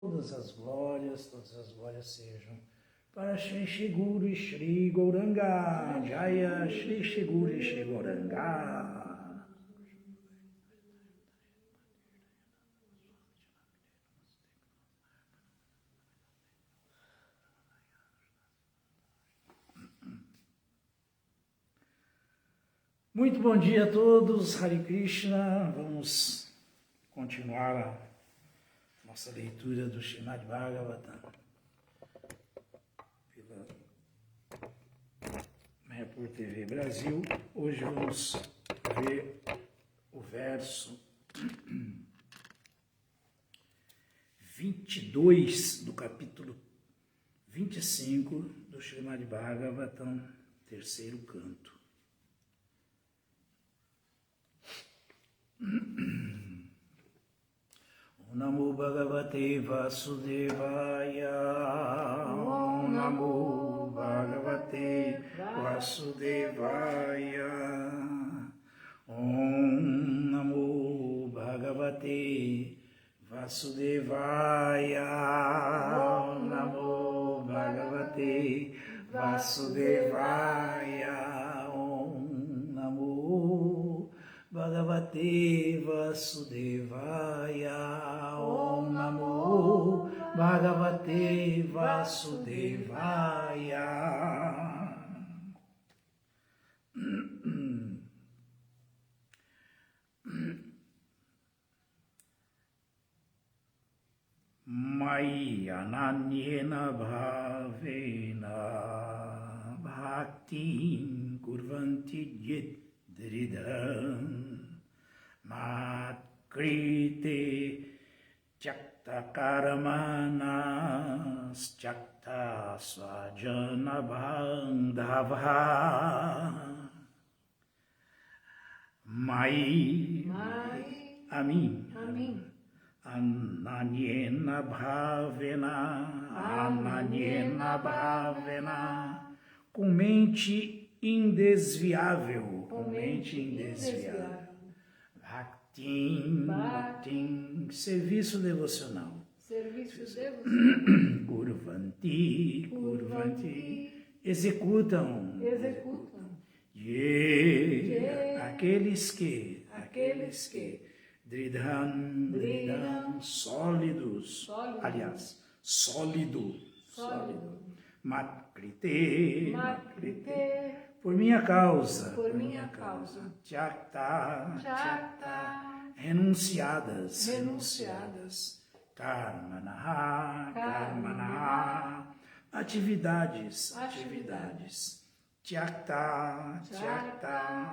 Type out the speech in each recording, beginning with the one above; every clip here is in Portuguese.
Todas as glórias sejam para Shri Guru e Shri Gauranga, Jaya Shri Guru e Shri Gauranga. Muito bom dia a todos, Hare Krishna. Vamos continuar a nossa leitura do Srimad Bhagavatam pela Report TV Brasil. Hoje vamos ver o verso 22 do capítulo 25 do Srimad Bhagavatam, terceiro canto. Om Namo Bhagavate Vasudevaya. Om Namo Bhagavate Vasudevaya. Om Namo Bhagavate Vasudevaya. Om Namo Bhagavate Vasudevaya. Om Namo Bhagavate Vasudevaya. Om Namo Bhagavate Vasudevaya. Maya Ananyena Bhavena Bhakti Kurvanti Jit Dridham Matkrite Chakta Karamanas Chakta Svajana Bandhava. Mai Amin Ananyena Bhavena com mente indesviável, Bhaktim, serviço devocional, Kurvanti, executam, aqueles que, Dridham, sólidos, aliás, sólido, Matkrite, por minha causa, Chakta, renunciadas, Karmana, atividades, Chakta,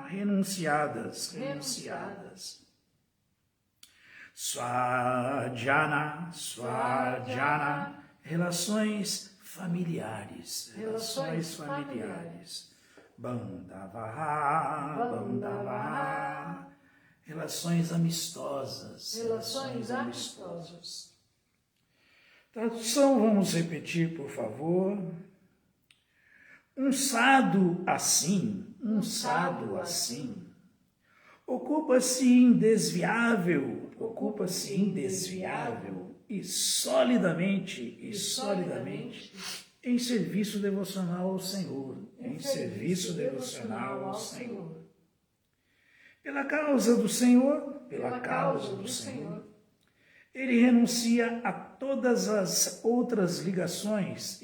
renunciadas, Swajana, relações familiares, Bandhava, relações amistosas, Tradução, vamos repetir, por favor. Um sado assim, ocupa-se indesviável e solidamente em serviço devocional ao Senhor, Pela causa do Senhor, ele renuncia a todas as outras ligações,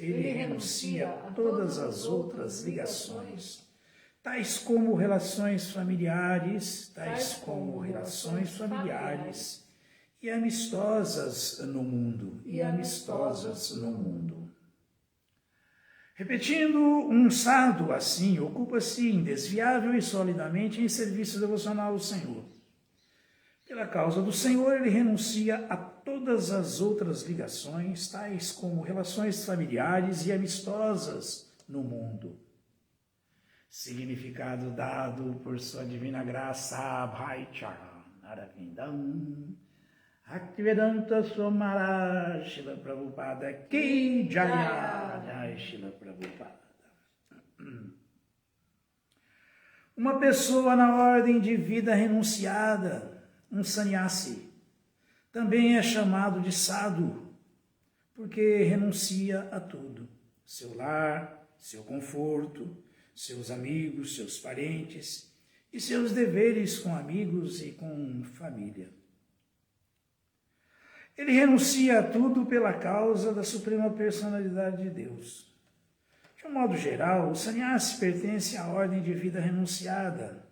tais como relações familiares e amistosas no mundo. Repetindo, um sado assim ocupa-se indesviável e solidamente em serviço devocional ao Senhor. Pela causa do Senhor, ele renuncia a todas as outras ligações, tais como relações familiares e amistosas no mundo. Significado dado por sua divina graça, Bhai Charan Aravindam Bhaktivedanta Swami Maharaj Srila Prabhupada Ki Jaya, Jai Srila Prabhupada. Uma pessoa na ordem de vida renunciada, um sannyasi, também é chamado de sadhu, porque renuncia a tudo: seu lar, seu conforto, seus amigos, seus parentes e seus deveres com amigos e com família. Ele renuncia a tudo pela causa da suprema personalidade de Deus. De um modo geral, o sannyasi pertence à ordem de vida renunciada,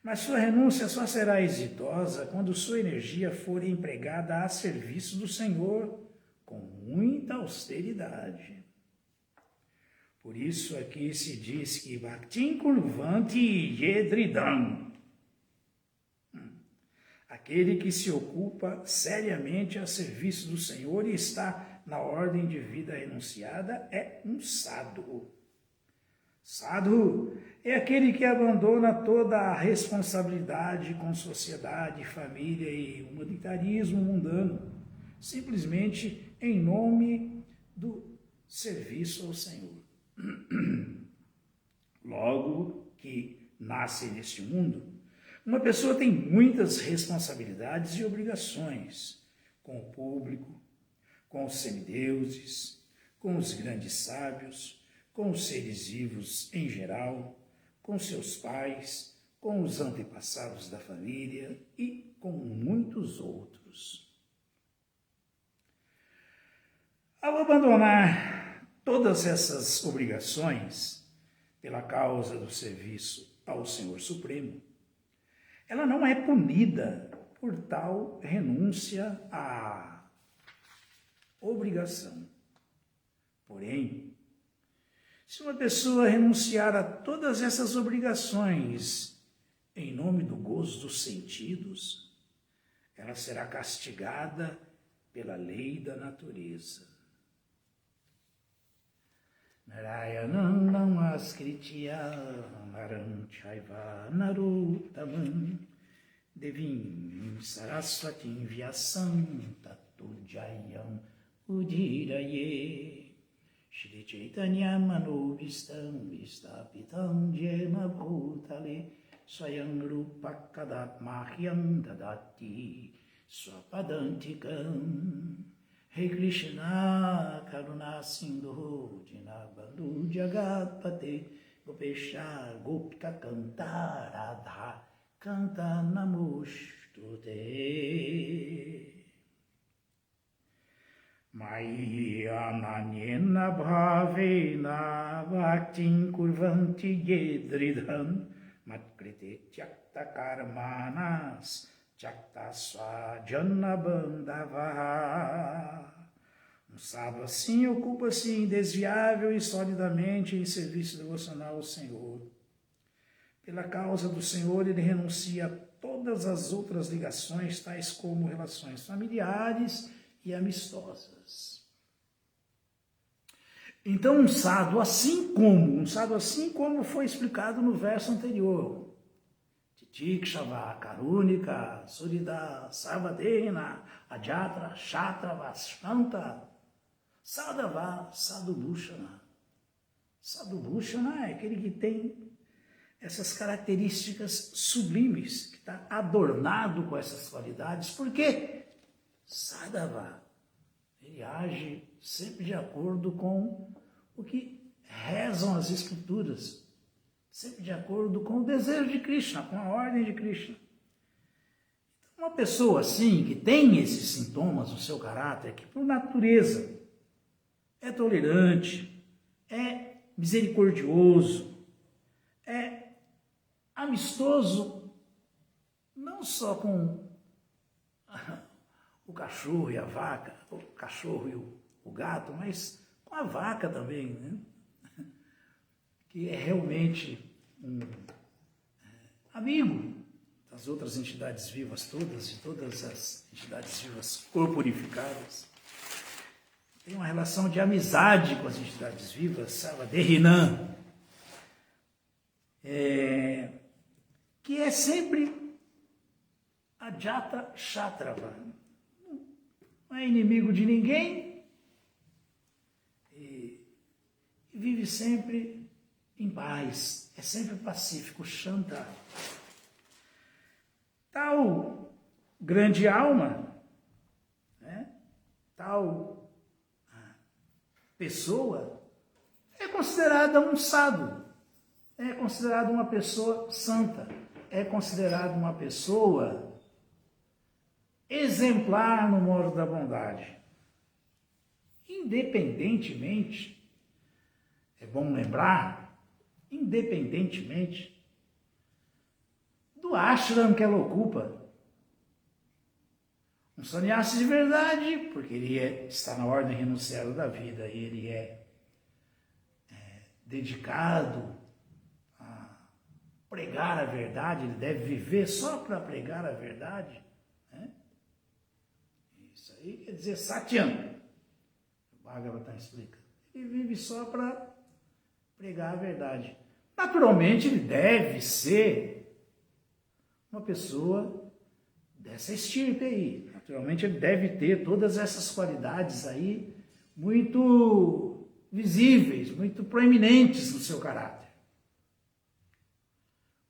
mas sua renúncia só será exitosa quando sua energia for empregada a serviço do Senhor com muita austeridade. Por isso aqui se diz que Bhaktin Kurvanti Yedridam, aquele que se ocupa seriamente a serviço do Senhor e está na ordem de vida renunciada é um sadhu. Sadhu é aquele que abandona toda a responsabilidade com sociedade, família e humanitarismo mundano, simplesmente em nome do serviço ao Senhor. Logo que nasce neste mundo, uma pessoa tem muitas responsabilidades e obrigações com o público, com os semideuses, com os grandes sábios, com os seres vivos em geral, com seus pais, com os antepassados da família e com muitos outros. Ao abandonar todas essas obrigações pela causa do serviço ao Senhor Supremo, ela não é punida por tal renúncia à obrigação. Porém, se uma pessoa renunciar a todas essas obrigações em nome do gozo dos sentidos, ela será castigada pela lei da natureza. Narayanam namaskritya naram chaiva narottamam devim saraswatim vyasam tato jayam udiraye Shri Chaitanya Manobhistam Vistapitam Jena Bhutale Swayam Rupa Kadatmahyam Dadati Swapadantikam Hey Krishna Karuna Sindhu Dinabandhu Jagatpate Gopesha Gopika Kanta Radha Kanta Namostute Maya Nanyena Bhavena Bhaktin Kurvanti Yedridhan Matkrite Tyakta Karmanas Tyakta Swajana Bandhava. Um sábio assim ocupa-se indesviável e solidamente em serviço devocional ao Senhor. Pela causa do Senhor, ele renuncia a todas as outras ligações, tais como relações familiares e amistosas. Então, um sadhu assim como foi explicado no verso anterior, Titikshava, Karunika, Surida, Sarvadena, Ajatra, Shatra, Vashanta, Sadhava, Sadhubhushana. Sadhubhushana é aquele que tem essas características sublimes, que está adornado com essas qualidades. Por quê? Sadhava, ele age sempre de acordo com o que rezam as Escrituras, sempre de acordo com o desejo de Krishna, com a ordem de Krishna. Então, uma pessoa assim, que tem esses sintomas no seu caráter, que por natureza é tolerante, é misericordioso, é amistoso, não só com o cachorro e a vaca, o cachorro e o gato, mas com a vaca também, né? Que é realmente um amigo das outras entidades vivas todas, de todas as entidades vivas corporificadas. Tem uma relação de amizade com as entidades vivas, Sarvadehina, que é sempre Ajata Shatrava. Não é inimigo de ninguém e vive sempre em paz, é sempre pacífico, Shanta. Tal grande alma, né? Tal pessoa é considerada um sábio, é considerado uma pessoa santa, é considerado uma pessoa exemplar no modo da bondade. Independentemente, é bom lembrar, independentemente do ashram que ela ocupa. Um sannyasi de verdade, porque ele está na ordem renunciada da vida, e ele é dedicado a pregar a verdade, ele deve viver só para pregar a verdade. Né? Isso aí quer dizer Satyam. O Bhagavatam explica. Ele vive só para pregar a verdade. Naturalmente, ele deve ser uma pessoa dessa estirpe aí. Naturalmente, ele deve ter todas essas qualidades aí muito visíveis, muito proeminentes no seu caráter.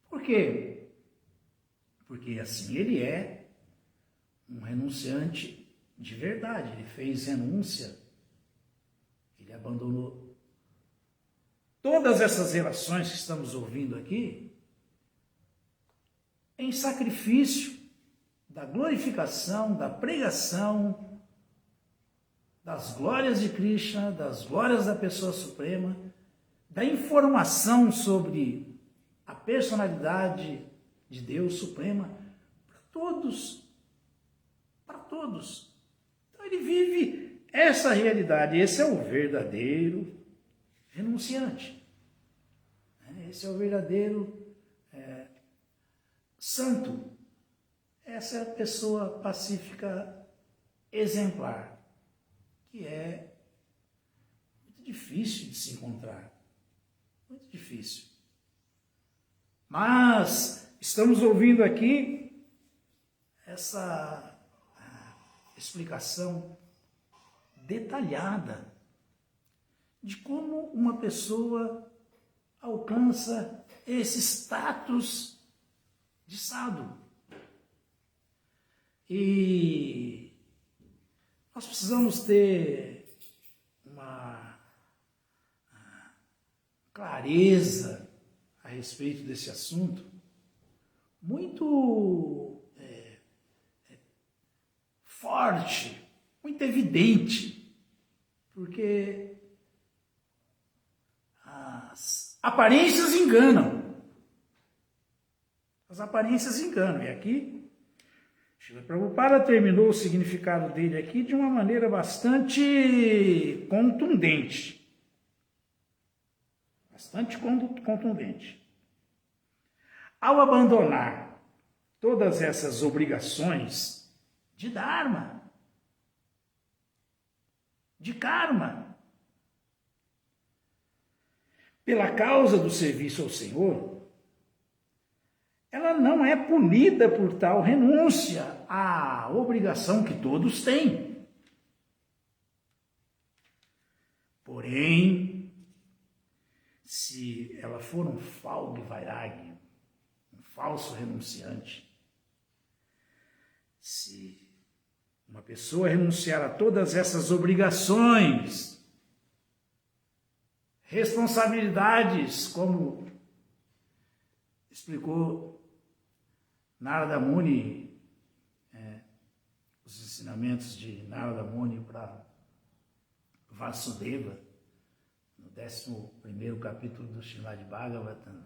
Por quê? Porque assim ele é um renunciante de verdade. Ele fez renúncia, ele abandonou todas essas relações que estamos ouvindo aqui em sacrifício da glorificação, da pregação, das glórias de Krishna, das glórias da pessoa suprema, da informação sobre a personalidade de Deus suprema para todos. Para todos. Então ele vive essa realidade. Esse é o verdadeiro renunciante. Esse é o verdadeiro santo. Essa é a pessoa pacífica exemplar, que é muito difícil de se encontrar. Muito difícil. Mas estamos ouvindo aqui essa explicação detalhada de como uma pessoa alcança esse status de sadhu. E nós precisamos ter uma clareza a respeito desse assunto muito forte, muito evidente, porque as aparências enganam. As aparências enganam. E aqui Srila Prabhupada terminou o significado dele aqui de uma maneira bastante contundente. Bastante contundente. Ao abandonar todas essas obrigações de dharma, de karma, pela causa do serviço ao Senhor, ela não é punida por tal renúncia à obrigação que todos têm. Porém, se ela for um falgue vairagi, um falso renunciante, se uma pessoa renunciar a todas essas obrigações, responsabilidades, como explicou Narada Muni, os ensinamentos de Narada Muni para Vasudeva, no 11º capítulo do Srimad Bhagavatam,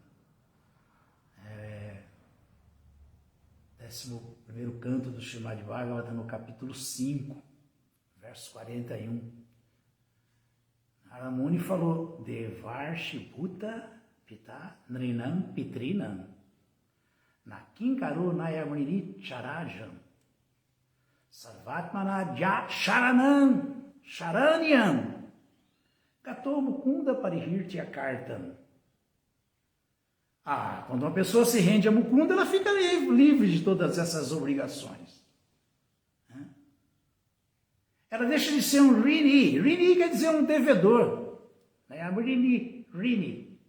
11º canto do Srimad Bhagavatam, no capítulo 5, verso 41. Narada Muni falou: Devarshi Bhuta Pita Nrinam Pitrinam Nakinkaro Nayamrini Charajam Sarvatmana Sharanam Sharanyam Gato Mukunda Parihirti Akartam. Quando uma pessoa se rende a Mukunda, ela fica livre de todas essas obrigações. Ela deixa de ser um Rini. Rini quer dizer um devedor. Rini.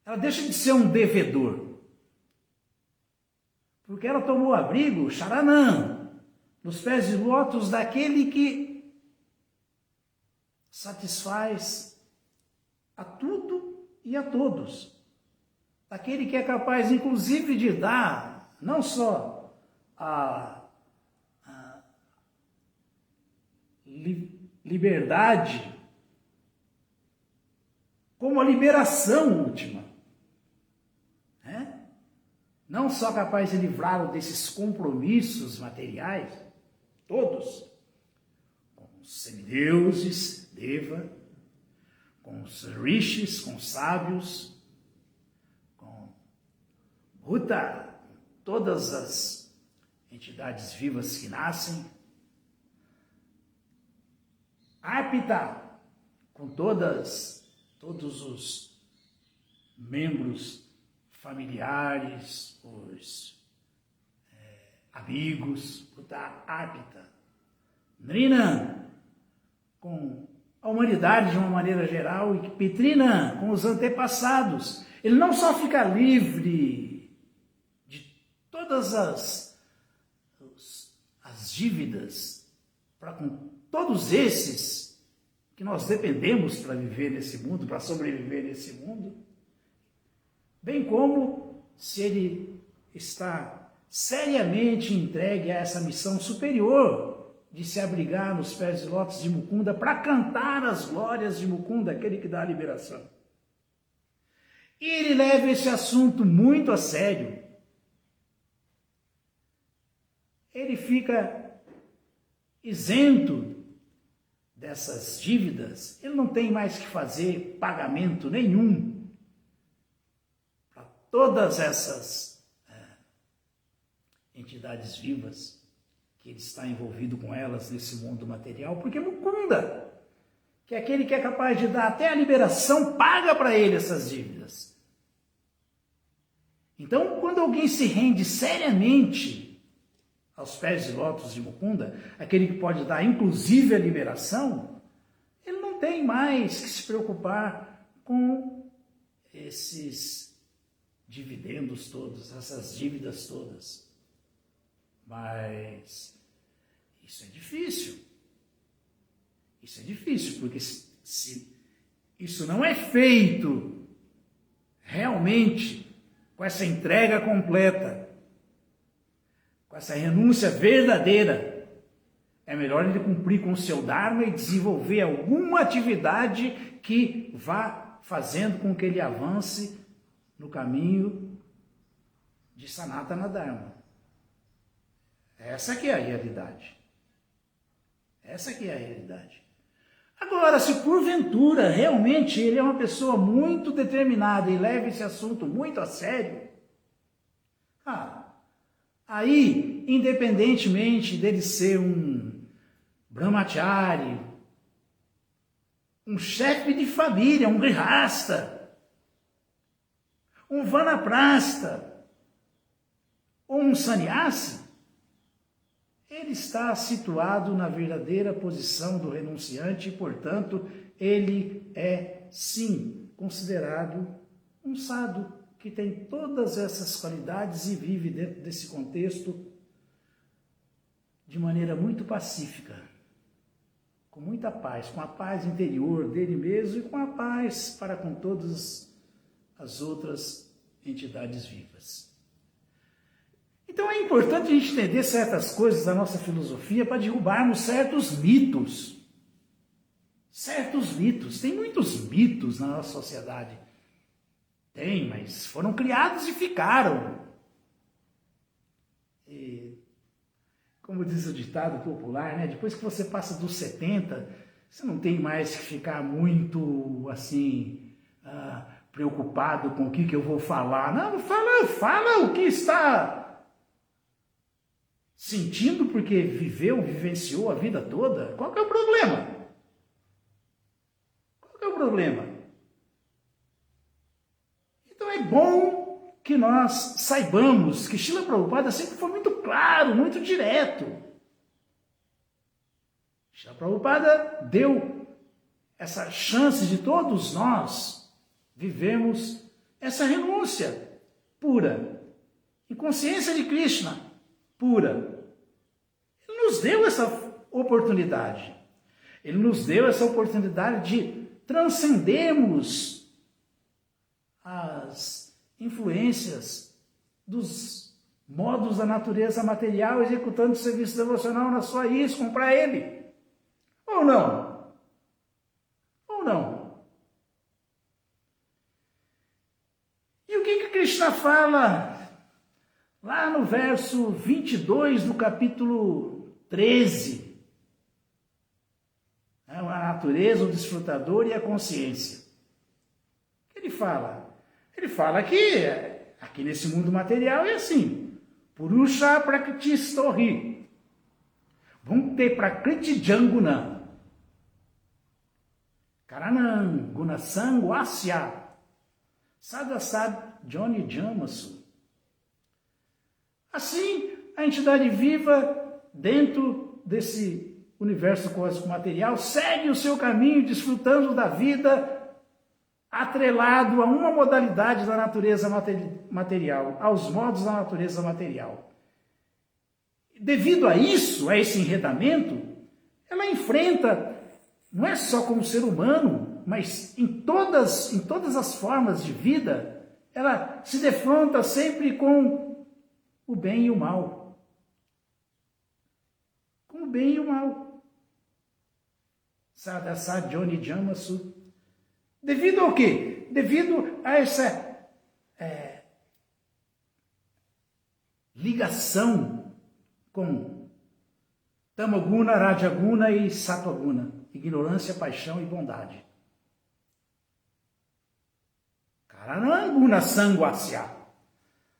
Ela deixa de ser um devedor. Porque ela tomou abrigo, Sharanam, nos pés de lótus daquele que satisfaz a tudo e a todos. Aquele que é capaz, inclusive, de dar não só a liberdade, como a liberação última. Né? Não só capaz de livrá-lo desses compromissos materiais, todos, com os semideuses, Deva, com os rishis, com os sábios, com Buda, todas as entidades vivas que nascem, Apita, com todos os membros familiares, os amigos, Buda Apita, Nrinan, com a humanidade de uma maneira geral, e Pitrinan, com os antepassados. Ele não só fica livre de todas as dívidas para com todos esses que nós dependemos para viver nesse mundo, para sobreviver nesse mundo, bem como se ele está seriamente entregue a essa missão superior de se abrigar nos pés de lótus de Mukunda para cantar as glórias de Mukunda, aquele que dá a liberação. E ele leva esse assunto muito a sério. Ele fica isento dessas dívidas, ele não tem mais que fazer pagamento nenhum para todas essas entidades vivas que ele está envolvido com elas nesse mundo material, porque Mukunda, que é aquele que é capaz de dar até a liberação, paga para ele essas dívidas. Então, quando alguém se rende seriamente aos pés de lótus de Mukunda, aquele que pode dar inclusive a liberação, ele não tem mais que se preocupar com esses dividendos todos, essas dívidas todas. Mas isso é difícil. Isso é difícil, porque se isso não é feito realmente com essa entrega completa, com essa renúncia verdadeira, é melhor ele cumprir com o seu dharma e desenvolver alguma atividade que vá fazendo com que ele avance no caminho de Sanatana Dharma. Essa que é a realidade. Essa que é a realidade. Agora, se porventura realmente ele é uma pessoa muito determinada e leva esse assunto muito a sério, aí, independentemente dele ser um brahmachari, um chefe de família, um grihasta, um vanaprasta, ou um sannyasi, ele está situado na verdadeira posição do renunciante e, portanto, ele é, sim, considerado um sadhu, que tem todas essas qualidades e vive dentro desse contexto de maneira muito pacífica, com muita paz, com a paz interior dele mesmo e com a paz para com todas as outras entidades vivas. Então é importante a gente entender certas coisas da nossa filosofia para derrubarmos certos mitos. Certos mitos. Tem muitos mitos na nossa sociedade. Tem, mas foram criados e ficaram. E, como diz o ditado popular, né? Depois que você passa dos 70, você não tem mais que ficar muito assim, preocupado com o que eu vou falar. Não, fala o que está sentindo, porque vivenciou a vida toda. Qual que é o problema? Qual que é o problema? Então é bom que nós saibamos que Srila Prabhupada sempre foi muito claro, muito direto. Srila Prabhupada deu essa chance de todos nós vivemos essa renúncia pura, em consciência de Krishna pura. Ele nos deu essa oportunidade. Ele nos deu essa oportunidade de transcendermos as influências dos modos da natureza material, executando o serviço devocional na sua isca para Ele. Ou não? Ou não? E o que Krishna fala lá no verso 22 do capítulo 13? A natureza, o desfrutador e a consciência. O que ele fala? Ele fala que aqui nesse mundo material é assim. Purusha prakriti stohi. Bhunte prakriti janguna. Karanam gunasang asya. Sadasad joni jamasu. Assim, a entidade viva dentro desse universo cósmico material segue o seu caminho desfrutando da vida atrelado a uma modalidade da natureza material, aos modos da natureza material. Devido a isso, a esse enredamento, ela enfrenta, não é só como ser humano, mas em todas as formas de vida, ela se defronta sempre com o bem e o mal. Com o bem e o mal. Sadasad Joni Jamasu. Devido ao quê? Devido a essa ligação com Tamoguna, Rajaguna e Satoguna. Ignorância, paixão e bondade. Karananguna Sangwasya.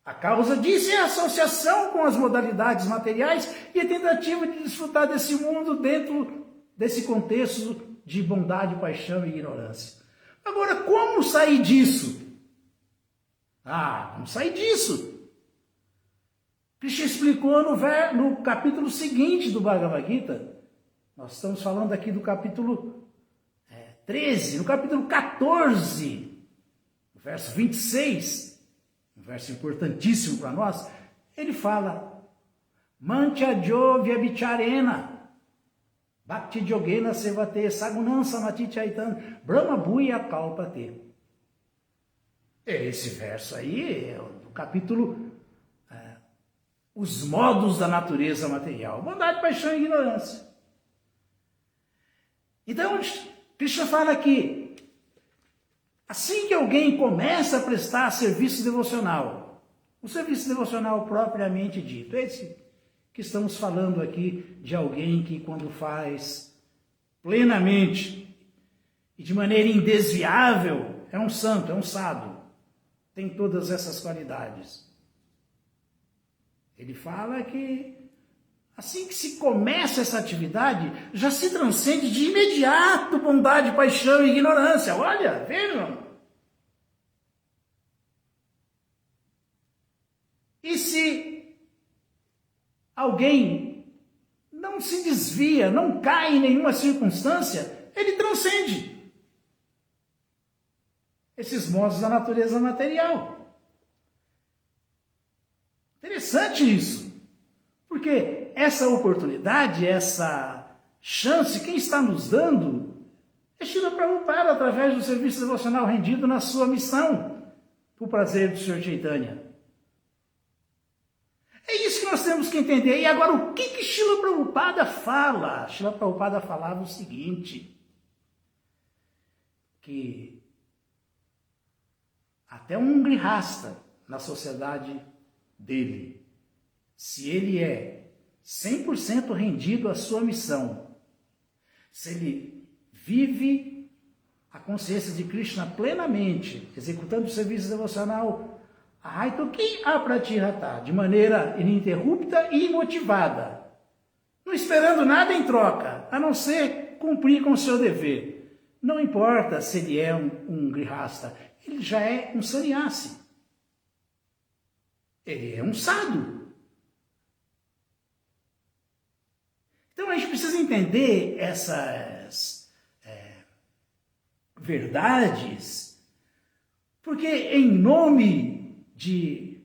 A causa disso é a associação com as modalidades materiais e a tentativa de desfrutar desse mundo dentro desse contexto de bondade, paixão e ignorância. Agora, como sair disso? Como sair disso? Krishna explicou no capítulo seguinte do Bhagavad Gita. Nós estamos falando aqui do capítulo 13, no capítulo 14, verso 26, um verso importantíssimo para nós, ele fala: Mancha jo vyabhicharena Bhakti Yogena Sevate Sagunam Samati Chaitan Brahma Bhuya Kalpate. Esse verso aí é do capítulo Os Modos da Natureza Material. Bondade, paixão e ignorância. Então, Krishna fala que assim que alguém começa a prestar serviço devocional, o serviço devocional propriamente dito, esse que estamos falando aqui de alguém que quando faz plenamente e de maneira indesviável, é um santo, é um sábio, tem todas essas qualidades. Ele fala que assim que se começa essa atividade, já se transcende de imediato bondade, paixão e ignorância. Olha, vejam. E se alguém não se desvia, não cai em nenhuma circunstância, ele transcende esses modos da natureza material. Interessante isso, porque essa oportunidade, essa chance, quem está nos dando é Srila Prabhupada, através do serviço devocional rendido na sua missão, o prazer do Senhor Chaitanya. É isso que nós temos que entender. E agora, o que Srila Prabhupada fala? Srila Prabhupada falava o seguinte, que até um grihasta na sociedade dele, se ele é 100% rendido à sua missão, se ele vive a consciência de Krishna plenamente, executando o serviço devocional de maneira ininterrupta e imotivada, não esperando nada em troca, a não ser cumprir com o seu dever. Não importa se ele é um grihasta, ele já é um sannyasi. Ele é um sadhu. Então a gente precisa entender essas verdades, porque em nome de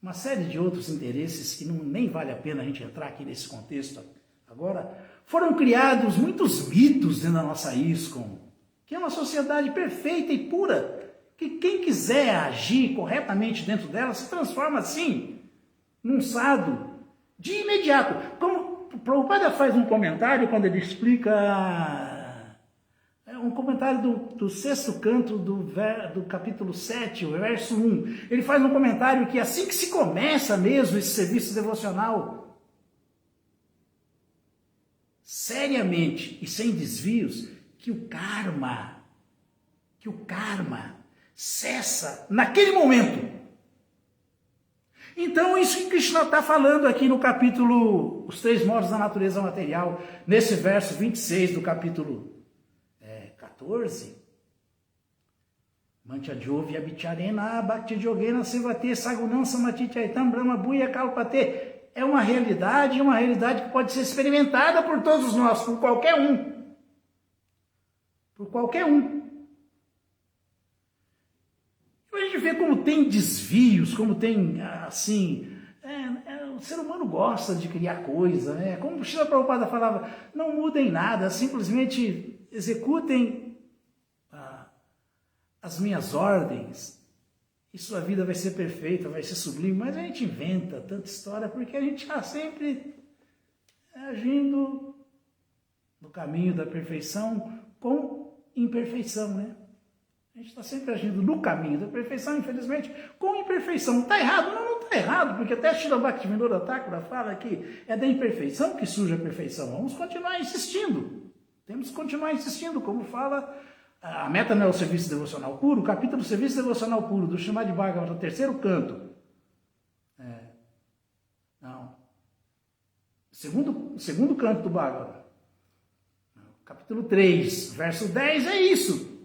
uma série de outros interesses que nem vale a pena a gente entrar aqui nesse contexto agora, Foram criados muitos mitos dentro da nossa ISCOM, que é uma sociedade perfeita e pura, que quem quiser agir corretamente dentro dela se transforma assim, num sado, de imediato. Como o Prabhupada faz um comentário quando ele explica, um comentário do sexto canto do capítulo 7, o verso 1. Ele faz um comentário que assim que se começa mesmo esse serviço devocional, seriamente e sem desvios, que o karma cessa naquele momento. Então, isso que Krishna está falando aqui no capítulo Os Três Modos da Natureza Material, nesse verso 26 do capítulo 14. Mantyajovya Abhicharena Bhakti Yogena Sevate Sagunam Samatichaitam Brahma Bhuya Kalpate. É uma realidade que pode ser experimentada por todos nós, por qualquer um. Por qualquer um. A gente vê como tem desvios, como tem, assim, o ser humano gosta de criar coisa, né? Como o Srila Prabhupada falava, não mudem nada, simplesmente executem as minhas ordens e sua vida vai ser perfeita, vai ser sublime. Mas a gente inventa tanta história porque a gente está sempre agindo no caminho da perfeição com imperfeição, né? A gente está sempre agindo no caminho da perfeição, infelizmente, com imperfeição. Está errado? Não está errado, porque até Srila Bhaktivinoda Thakura fala que é da imperfeição que surge a perfeição. Vamos continuar insistindo. Temos que continuar insistindo, como fala a meta não é o serviço devocional puro, o capítulo do serviço devocional puro do Srimad Bhagavatam, no terceiro canto. Segundo canto do Bhagavatam. Capítulo 3, verso 10, é isso.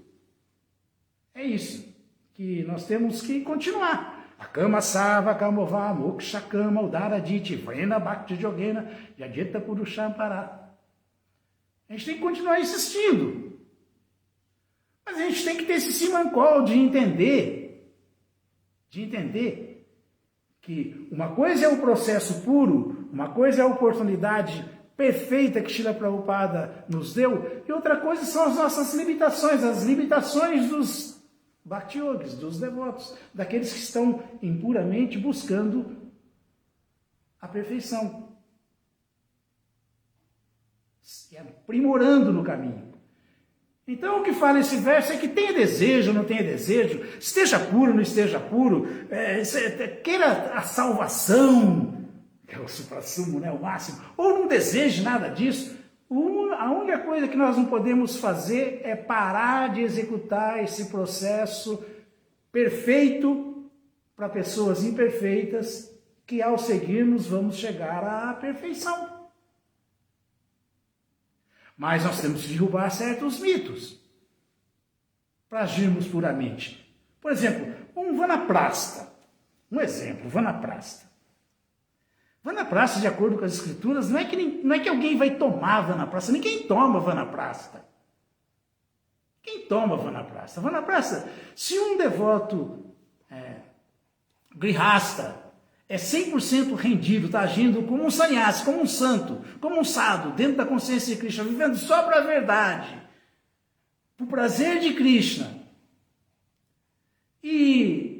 É isso que nós temos que continuar. A Kama Sava Kamova Moksha Kama Udara Diti Vrena Bhakti Yogena Yajeta Purushampara. A gente tem que continuar insistindo. Mas a gente tem que ter esse simancol de entender que uma coisa é o processo puro, uma coisa é a oportunidade perfeita que Srila Prabhupada nos deu, e outra coisa são as nossas limitações, as limitações dos Bhakti Yogis, dos devotos, daqueles que estão impuramente buscando a perfeição, se aprimorando no caminho. Então, o que fala esse verso é que tenha desejo, não tenha desejo, esteja puro, não esteja puro, queira a salvação, que é o suprassumo, né, o máximo, ou não deseje nada disso. A única coisa que nós não podemos fazer é parar de executar esse processo perfeito para pessoas imperfeitas, que ao seguirmos vamos chegar à perfeição. Mas nós temos que derrubar certos mitos para agirmos puramente. Por exemplo, um vanaprasta. Um exemplo, vanaprasta. Vanaprasta, de acordo com as escrituras, não é que alguém vai tomar vanaprasta. Ninguém toma vanaprasta. Quem toma vanaprasta? Vanaprasta, se um devoto grihasta é 100% rendido, está agindo como um sannyasi, como um santo, como um sadhu, dentro da consciência de Krishna, vivendo só para a verdade, para o prazer de Krishna, e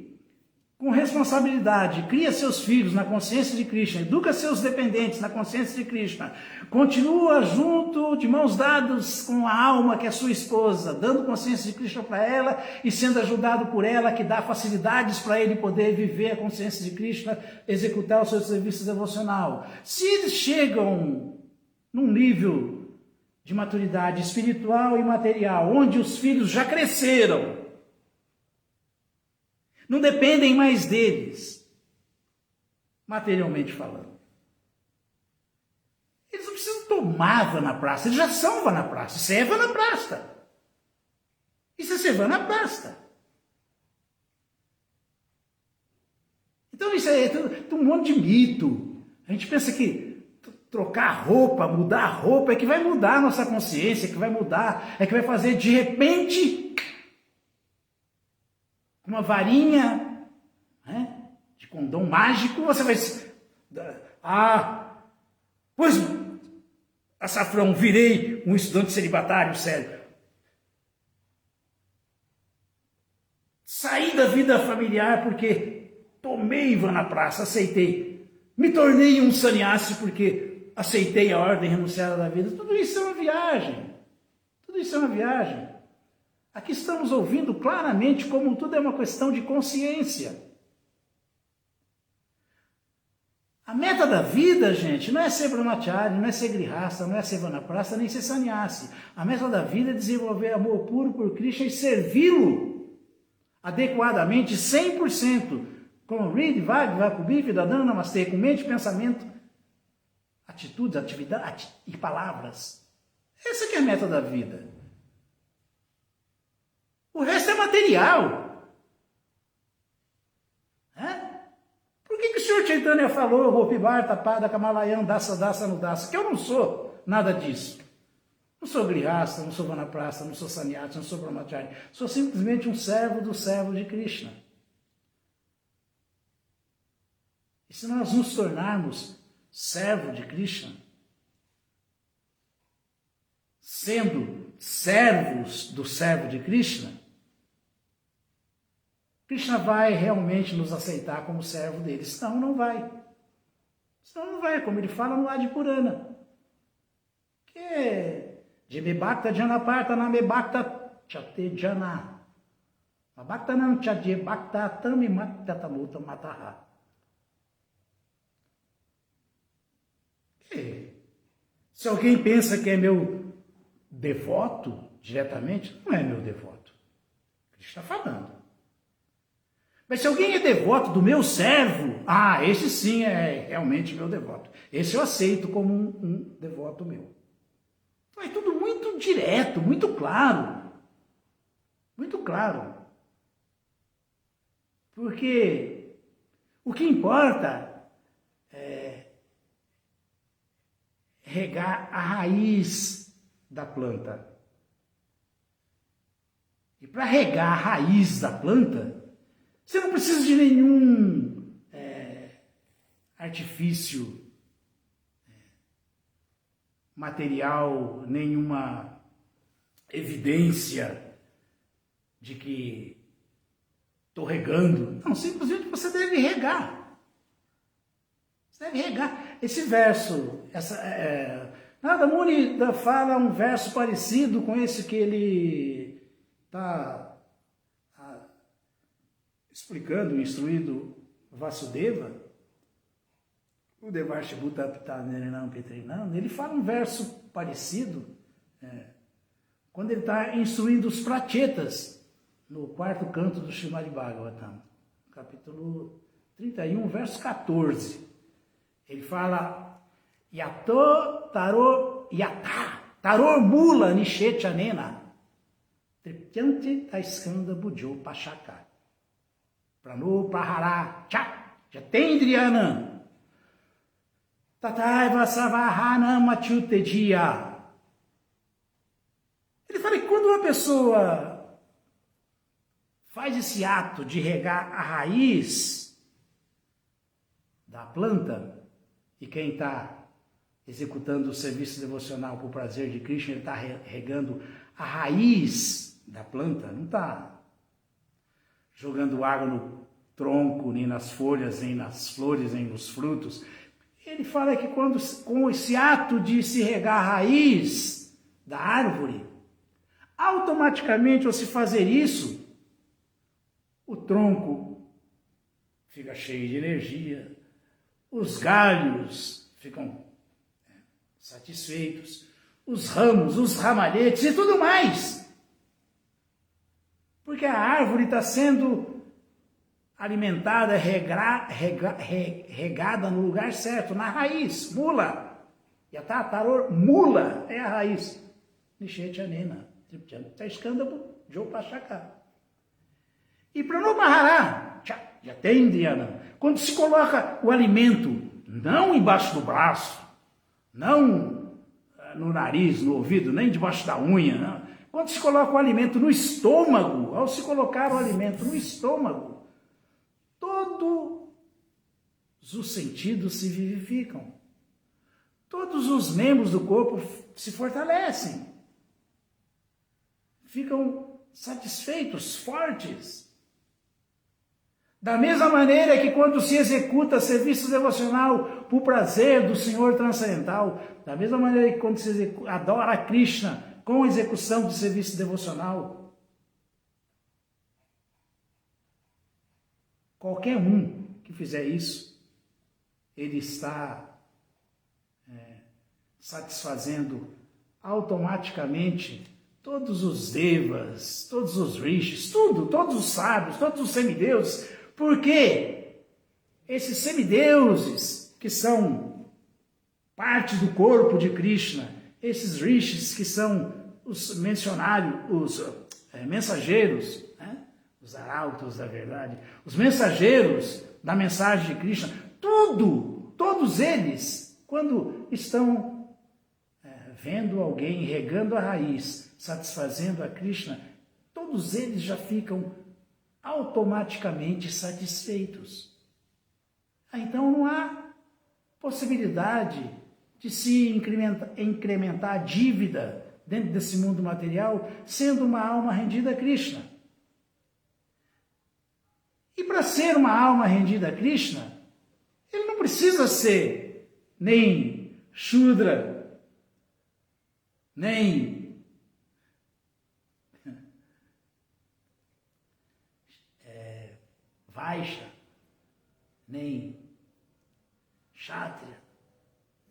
com responsabilidade, cria seus filhos na consciência de Krishna, educa seus dependentes na consciência de Krishna, continua junto, de mãos dadas com a alma que é sua esposa, dando consciência de Krishna para ela e sendo ajudado por ela, que dá facilidades para ele poder viver a consciência de Krishna, executar o seu serviço devocional. Se eles chegam num nível de maturidade espiritual e material, onde os filhos já cresceram, não dependem mais deles, materialmente falando. Eles não precisam tomar vanaprasta, eles já são vanaprasta. Isso é vanaprasta. Isso é ser vanaprasta. Então isso é um monte de mito. A gente pensa que trocar roupa, mudar a roupa é que vai mudar a nossa consciência, é que vai mudar, é que vai fazer de repente uma varinha, né, de condom mágico, você vai... pois Açafrão, virei um estudante celibatário sério. Saí da vida familiar porque tomei vã na praça, aceitei. Me tornei um sannyasi porque aceitei a ordem renunciada da vida. Tudo isso é uma viagem. Tudo isso é uma viagem. Aqui estamos ouvindo claramente como tudo é uma questão de consciência. A meta da vida, gente, não é ser brahmachari, não é ser grihasta, não é ser vanaprastha, nem ser sannyasi. A meta da vida é desenvolver amor puro por Krishna e servi-lo adequadamente, 100%, com Rid, Vag, Vakubi, Vedadana, Namastê, com mente, pensamento, atitudes, atividade e palavras. Essa que é a meta da vida. O resto é material. Por que o Sr. Chaitanya falou, Gopi Bharata, Pada, Kamalayan, Dasa, Dasa, Nudasa? Que eu não sou nada disso. Não sou grihasta, não sou vanaprastha, não sou sannyasi, não sou brahmachari. Sou simplesmente um servo do servo de Krishna. E se nós nos tornarmos servo de Krishna, sendo servos do servo de Krishna, Krishna vai realmente nos aceitar como servo dele. Senão não vai. Senão não vai, como ele fala no Adi Purana. Que é de Mebhakta Janaparta na Mebhakta Chate Jana. Mabhakta nam Chadye Bhakta Tami Makta Tamuta Mataha. Se alguém pensa que é meu devoto diretamente, não é meu devoto. Ele está falando. Mas se alguém é devoto do meu servo, esse sim é realmente meu devoto. Esse eu aceito como um devoto meu. Então é tudo muito direto, muito claro. Muito claro. Porque o que importa é regar a raiz da planta. E para regar a raiz da planta, você não precisa de nenhum artifício material, nenhuma evidência de que estou regando. Não, simplesmente você deve regar. Você deve regar. Esse verso, Nada Muni fala um verso parecido com esse que ele está explicando, instruindo Vasudeva, o Devarshi Bhuta Pitanerinam Petrinam, ele fala um verso parecido, quando ele está instruindo os prachetas, no quarto canto do Srimad Bhagavatam, capítulo 31, verso 14. Ele fala, Yato Taro Yata, Taro Mula Nishechanena, Triptyanti Taiskanda Bujo Pachaka. Prano Prahara Chak Jatendriyanam Tataiva Savahana Machutedia. Ele fala que quando uma pessoa faz esse ato de regar a raiz da planta, e quem está executando o serviço devocional por prazer de Krishna, ele está regando a raiz da planta, não está jogando água no tronco, nem nas folhas, nem nas flores, nem nos frutos. Ele fala que quando, com esse ato de se regar a raiz da árvore, automaticamente, ao se fazer isso, o tronco fica cheio de energia, os galhos ficam satisfeitos, os ramos, os ramalhetes e tudo mais. Porque a árvore está sendo alimentada, regada no lugar certo, na raiz, mula. Yatataror, mula, é a raiz. Nishechanena, Triptyantaskanda Jopachaka. E Pranobahara, Jatendriyanam, quando se coloca o alimento, não embaixo do braço, não no nariz, no ouvido, nem debaixo da unha, não. Quando se coloca o alimento no estômago, ao se colocar o alimento no estômago, todos os sentidos se vivificam. todos os membros do corpo se fortalecem, ficam satisfeitos, fortes. Da mesma maneira que quando se executa serviço devocional por prazer do Senhor transcendental, da mesma maneira que quando se adora a Krishna com a execução de serviço devocional, qualquer um que fizer isso, ele está satisfazendo automaticamente todos os devas, todos os rishis, todos os sábios, todos os semideuses. Porque esses semideuses, que são parte do corpo de Krishna, esses rishis que são os mencionários, os mensageiros, né? Os arautos da verdade, os mensageiros da mensagem de Krishna, todos eles, quando estão vendo alguém regando a raiz, satisfazendo a Krishna, todos eles já ficam automaticamente satisfeitos. Então não há possibilidade de se incrementar a dívida dentro desse mundo material, sendo uma alma rendida a Krishna. E para ser uma alma rendida a Krishna, ele não precisa ser nem Shudra, nem Vaishya, nem Kshatriya,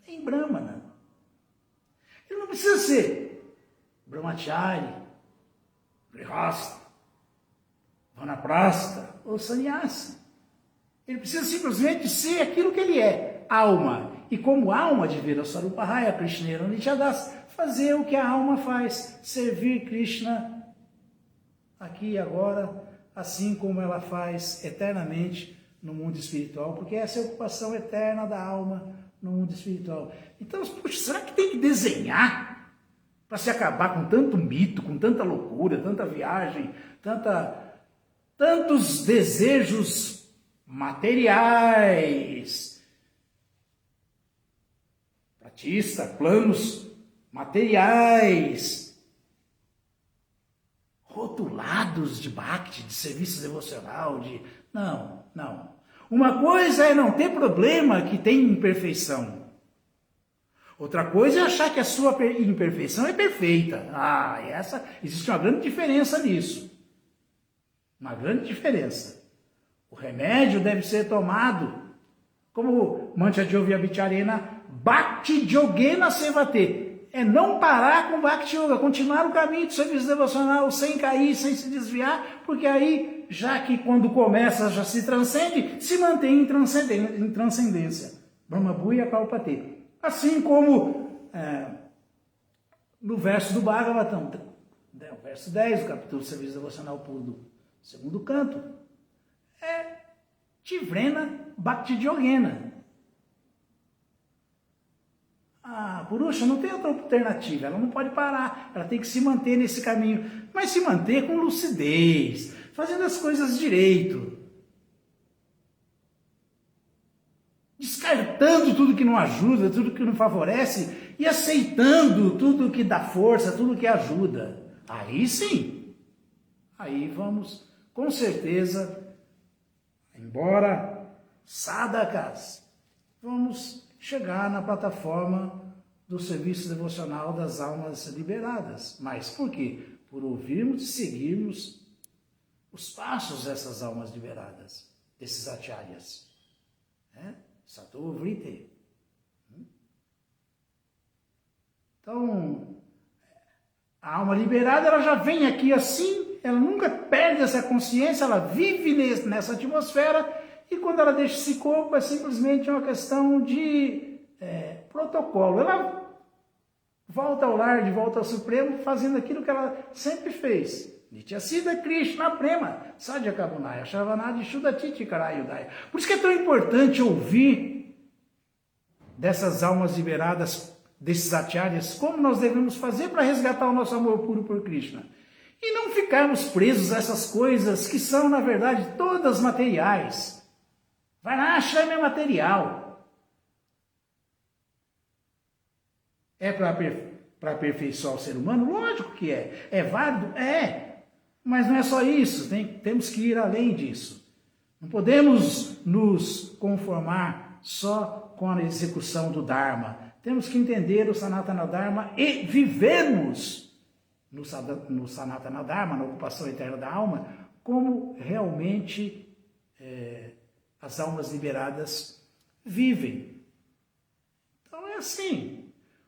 nem Brahmana. Ele não precisa ser Brahmachari, Grihastha, Vanaprastha ou Sannyasi. Ele precisa simplesmente ser aquilo que ele é, alma. E como alma de Viraswarupahaya, Krishnera Nityadas, fazer o que a alma faz, servir Krishna aqui e agora, assim como ela faz eternamente no mundo espiritual, porque essa é a ocupação eterna da alma no mundo espiritual. Então, puxa, será que tem que desenhar para se acabar com tanto mito, com tanta loucura, tanta viagem, tantos desejos materiais, pratista, planos materiais, rotulados de bhakti, de serviço devocional, Não. Uma coisa é não ter problema que tem imperfeição. Outra coisa é achar que a sua imperfeição é perfeita. Existe uma grande diferença nisso. Uma grande diferença. O remédio deve ser tomado como Mancha Jovya Vicharena Bhakti Yogena Sevate. É não parar com o Bhakti Yoga, continuar o caminho do serviço devocional sem cair, sem se desviar, porque aí, já que quando começa já se transcende, se mantém em transcendência. Brahma Bhuya Kalpate. Assim como no verso do Bhagavatam, o verso 10 do capítulo do serviço devocional puro do segundo canto, é Tivrena Bhakti Yogena. A Purusha não tem outra alternativa, ela não pode parar, ela tem que se manter nesse caminho, mas se manter com lucidez, fazendo as coisas direito, descartando tudo que não ajuda, tudo que não favorece e aceitando tudo que dá força, tudo que ajuda. Aí sim, aí vamos, com certeza, embora sadhakas, vamos chegar na plataforma do serviço devocional das almas liberadas. Mas por quê? Por ouvirmos e seguirmos os passos dessas almas liberadas, desses acharyas. Sato Vrite. Então, a alma liberada, ela já vem aqui assim, ela nunca perde essa consciência, ela vive nessa atmosfera. E quando ela deixa esse corpo, é simplesmente uma questão de protocolo. Ela volta ao lar, de volta ao Supremo, fazendo aquilo que ela sempre fez. Nityasida Krishna Prema, Sadhya Kabunaya, Shavanadi Shuddhatiti Karayudaya. Por isso que é tão importante ouvir dessas almas liberadas, desses acharyas, como nós devemos fazer para resgatar o nosso amor puro por Krishna. E não ficarmos presos a essas coisas que são, na verdade, todas materiais. Varnashrama é material. É para aperfeiçoar o ser humano? Lógico que é. É válido? É. Mas não é só isso, temos que ir além disso. Não podemos nos conformar só com a execução do Dharma. Temos que entender o Sanatana Dharma e vivermos no Sanatana Dharma, na ocupação eterna da alma, como realmente as almas liberadas vivem. Então é assim.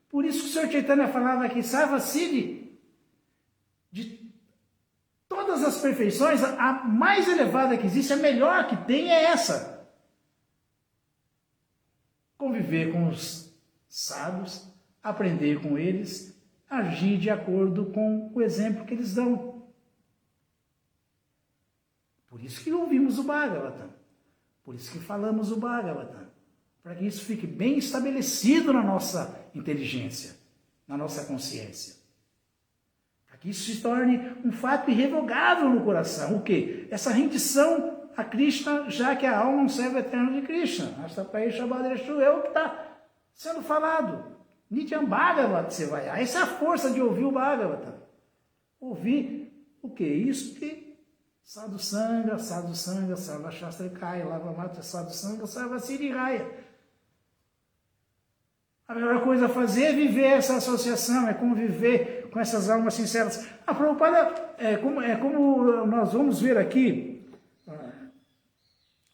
Por isso que o Senhor Chaitanya falava que Sarvasiddhi, de todas as perfeições, a mais elevada que existe, a melhor que tem é essa. Conviver com os sábios, aprender com eles, agir de acordo com o exemplo que eles dão. Por isso que ouvimos o Bhagavatam, por isso que falamos o Bhagavatam, para que isso fique bem estabelecido na nossa inteligência, na nossa consciência. Para que isso se torne um fato irrevogável no coração. O quê? Essa rendição a Krishna, já que a alma é um servo eterno de Krishna. É o que está sendo falado. Nityam Bhagavat Sevaya. Essa é a força de ouvir o Bhagavatam. Ouvir o quê? Isso que Sadhu Sangha, Sarva Shastra Kaya, Lavamata Sadhu Sangha, Sarva Siddhi Raya. A melhor coisa a fazer é viver essa associação, é conviver com essas almas sinceras. A Prabhupada, como nós vamos ver aqui,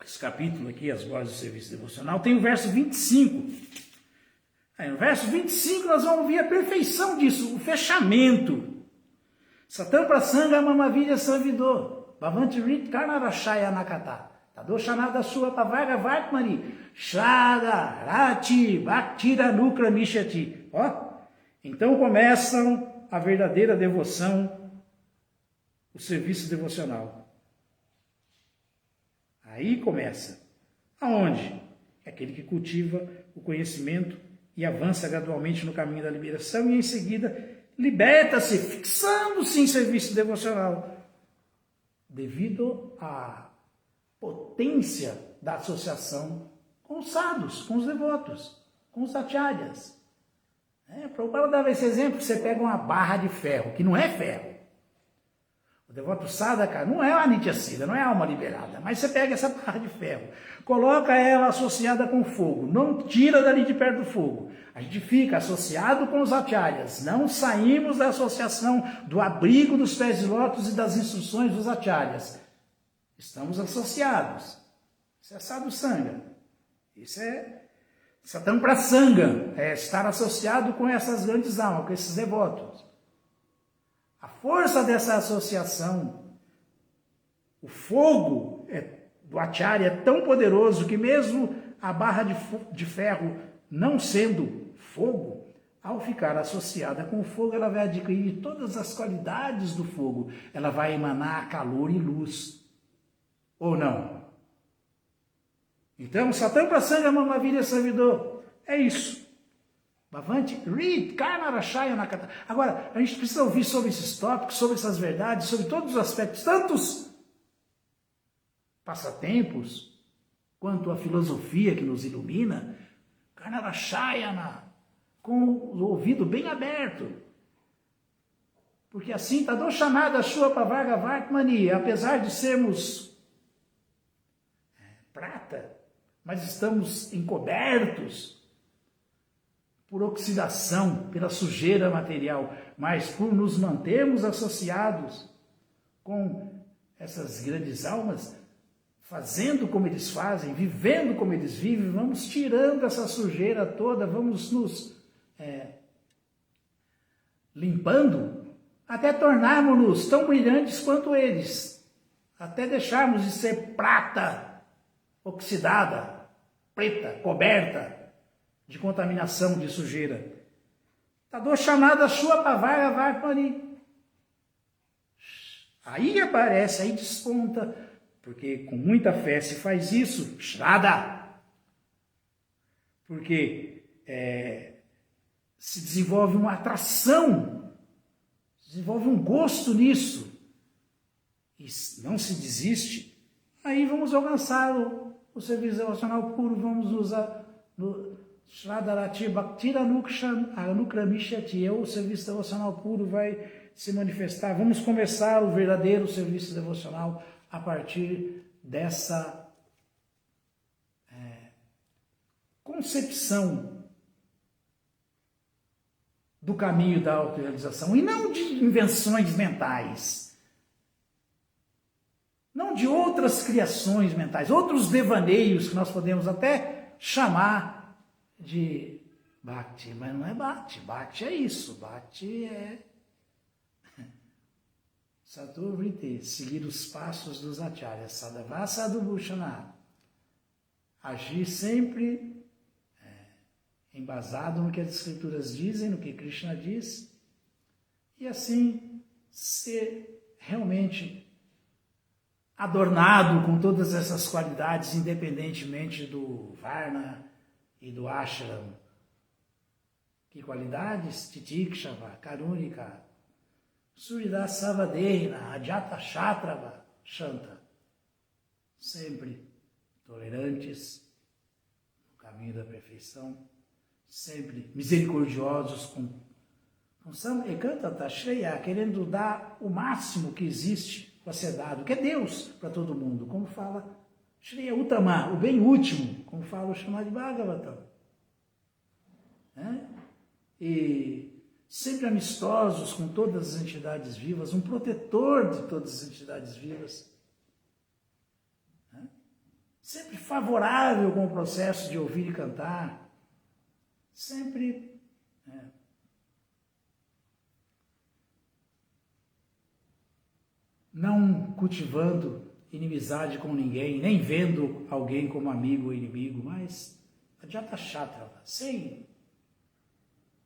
esse capítulo aqui, as vozes do serviço devocional, tem o verso 25. Aí, no verso 25 nós vamos ver a perfeição disso, o fechamento. Satam Prasanga Mamavilha Savidor. Bhavanti Rit Karnarashaya Nakata. Tadoshanada Sua Pavaga Vartmani. Shada Rati Bhaktira Nukra Mishati. Ó, então começam a verdadeira devoção, o serviço devocional. Aí começa. Aonde? É aquele que cultiva o conhecimento e avança gradualmente no caminho da liberação e em seguida liberta-se, fixando-se em serviço devocional, devido à potência da associação com os sadhus, com os devotos, com os acharyas. Para dar esse exemplo, você pega uma barra de ferro, que não é ferro. O devoto sadhaka não é a Nityasiddha, não é a alma liberada, mas você pega essa barra de ferro, coloca ela associada com fogo, não tira dali de perto do fogo. A gente fica associado com os acharyas, não saímos da associação do abrigo dos pés de lótus e das instruções dos acharyas. Estamos associados. Isso é sadhu sangha. Isso é satam prasanga, é estar associado com essas grandes almas, com esses devotos. A força dessa associação, o fogo do acharya é tão poderoso que mesmo a barra de ferro não sendo fogo, ao ficar associada com o fogo, ela vai adquirir todas as qualidades do fogo. Ela vai emanar calor e luz. Ou não? Então, Satam Prasanga Mamavilha Savidor. É isso. Bhavanti Rit Karnarashaya Nakata. Agora, a gente precisa ouvir sobre esses tópicos, sobre essas verdades, sobre todos os aspectos, tantos passatempos, quanto a filosofia que nos ilumina, Karnarashayana, com o ouvido bem aberto. Porque assim, Tadoshanada Shua Pavaga Vartmani, apesar de sermos prata, mas estamos encobertos por oxidação, pela sujeira material, mas por nos mantermos associados com essas grandes almas, fazendo como eles fazem, vivendo como eles vivem, vamos tirando essa sujeira toda, vamos nos limpando, até tornarmos-nos tão brilhantes quanto eles, até deixarmos de ser prata oxidada, preta, coberta de contaminação, de sujeira. Tadoshanada Shua Pavaga Vartmani. Aí aparece, aí desponta, porque com muita fé se faz isso, Shraddha. Porque se desenvolve uma atração, se desenvolve um gosto nisso, e não se desiste, aí vamos alcançar o serviço devocional puro, vamos Shradarati Bhaktira Anukramishati, o serviço devocional puro vai se manifestar. Vamos começar o verdadeiro serviço devocional a partir dessa concepção do caminho da autorrealização, e não de invenções mentais, não de outras criações mentais, outros devaneios que nós podemos até chamar de Bhakti, mas não é Bhakti. Bhakti é isso, Bhakti é Saturvriti, seguir os passos dos acharyas, Sadhava Sadhubhushana, agir sempre embasado no que as escrituras dizem, no que Krishna diz, e assim ser realmente adornado com todas essas qualidades, independentemente do Varna e do Ashram. Que qualidades? Titikshava, Karunika, Suridasavadena, Ajata Shatrava, Shanta. Sempre tolerantes no caminho da perfeição, sempre misericordiosos com Samekantata Shreya, querendo dar o máximo que existe para ser dado, que é Deus para todo mundo, como fala Shreya Uttama, o bem último, como fala o Srimad Bhagavatam. E sempre amistosos com todas as entidades vivas, um protetor de todas as entidades vivas. Sempre favorável com o processo de ouvir e cantar. Sempre não cultivando inimizade com ninguém, nem vendo alguém como amigo ou inimigo, mas Ajata Shatrava,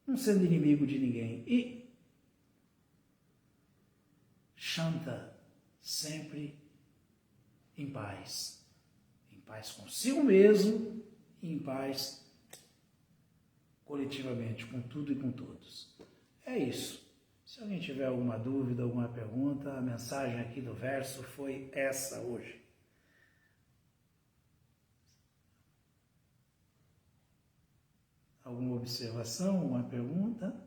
não sendo inimigo de ninguém. E Shanta, sempre em paz consigo mesmo e em paz coletivamente, com tudo e com todos. É isso. Se alguém tiver alguma dúvida, alguma pergunta, a mensagem aqui do verso foi essa hoje. Alguma observação, alguma pergunta?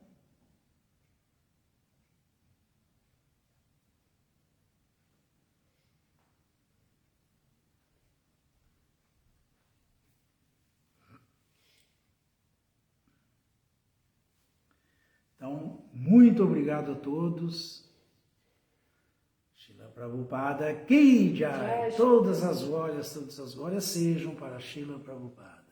Então, muito obrigado a todos. Srila Prabhupada Ki Jai. Todas as glórias sejam para Srila Prabhupada.